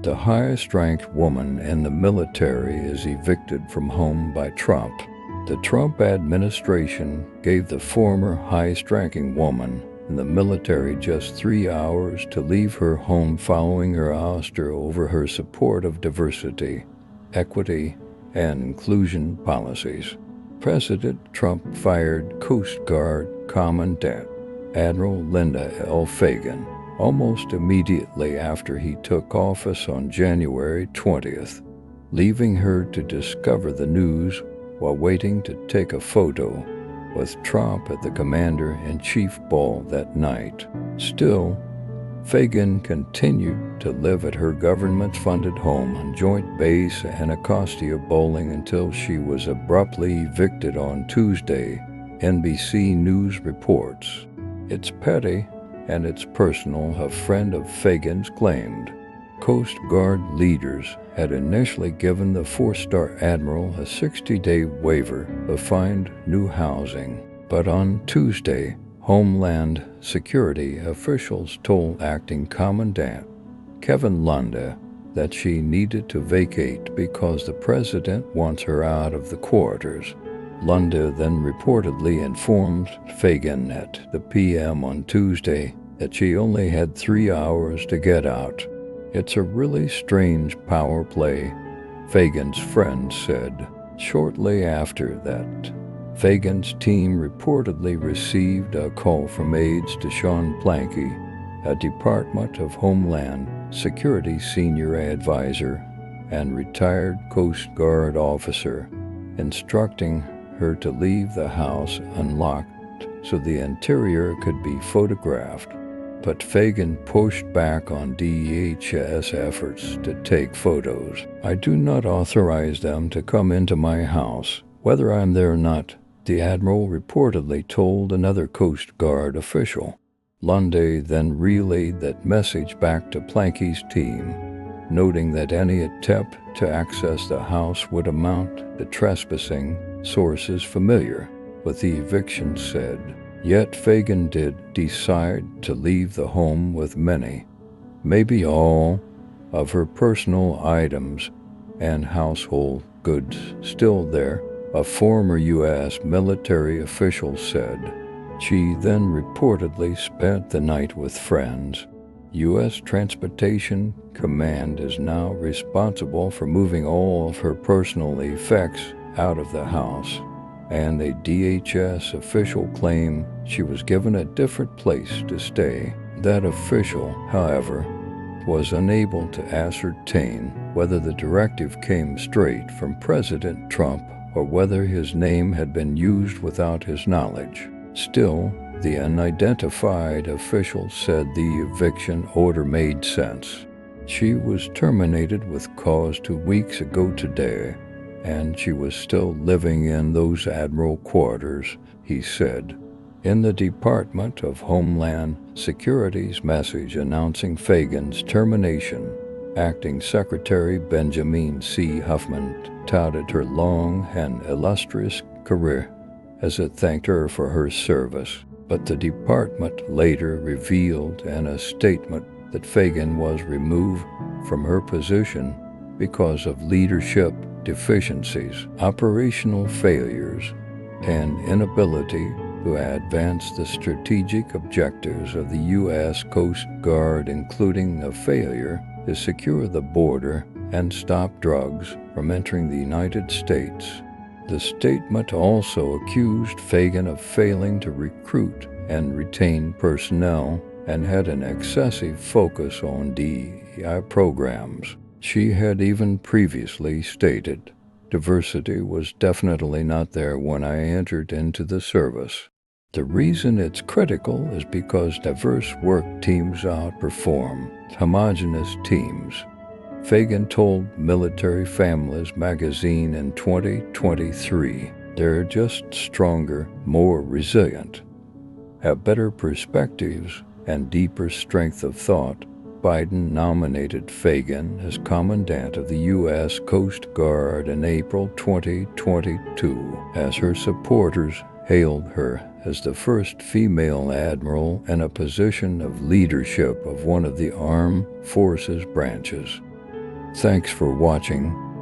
The highest-ranked woman in the military is evicted from home by Trump. The Trump administration gave the former highest-ranking woman in the military just 3 hours to leave her home following her ouster over her support of diversity, equity, and inclusion policies. President Trump fired Coast Guard Commandant Admiral Linda L. Fagan almost immediately after he took office on January 20th, leaving her to discover the news while waiting to take a photo with Trump at the Commander-in-Chief ball that night. Still, Fagan continued to live at her government-funded home on Joint Base Anacostia Bowling until she was abruptly evicted on Tuesday, NBC News reports. It's petty and it's personal, a friend of Fagan's claimed. Coast Guard leaders had initially given the four-star admiral a 60-day waiver to find new housing, but on Tuesday, Homeland Security officials told Acting Commandant Kevin Lunda that she needed to vacate because the president wants her out of the quarters. Lunda then reportedly informed Fagan at the PM on Tuesday that she only had 3 hours to get out. It's a really strange power play, Fagan's friend said. Shortly after that, Fagan's team reportedly received a call from aides to Sean Planky, a Department of Homeland Security senior advisor and retired Coast Guard officer, instructing her to leave the house unlocked so the interior could be photographed. But Fagan pushed back on DHS efforts to take photos. "I do not authorize them to come into my house, whether I'm there or not," the admiral reportedly told another Coast Guard official. Lunde then relayed that message back to Planky's team, noting that any attempt to access the house would amount to trespassing. Sources familiar with the eviction said. Yet Fagan did decide to leave the home with many, maybe all, of her personal items and household goods still there, a former U.S. military official said. She then reportedly spent the night with friends. U.S. Transportation Command is now responsible for moving all of her personal effects out of the house, and a DHS official claimed she was given a different place to stay. That official, however, was unable to ascertain whether the directive came straight from President Trump or whether his name had been used without his knowledge. Still, the unidentified official said the eviction order made sense. She was terminated with cause 2 weeks ago today, and she was still living in those admiral quarters, he said. In the Department of Homeland Security's message announcing Fagan's termination, Acting Secretary Benjamin C. Huffman touted her long and illustrious career as it thanked her for her service. But the department later revealed in a statement that Fagan was removed from her position because of leadership deficiencies, operational failures, and inability to advance the strategic objectives of the U.S. Coast Guard, including a failure to secure the border and stop drugs from entering the United States. The statement also accused Fagan of failing to recruit and retain personnel and had an excessive focus on DEI programs. She had even previously stated, "Diversity was definitely not there when I entered into the service. The reason it's critical is because diverse work teams outperform homogeneous teams," Fagan told Military Families magazine in 2023. "They're just stronger, more resilient, have better perspectives, and deeper strength of thought." Biden nominated Fagan as Commandant of the U.S. Coast Guard in April 2022, as her supporters hailed her as the first female admiral in a position of leadership of one of the armed forces branches. Thanks for watching.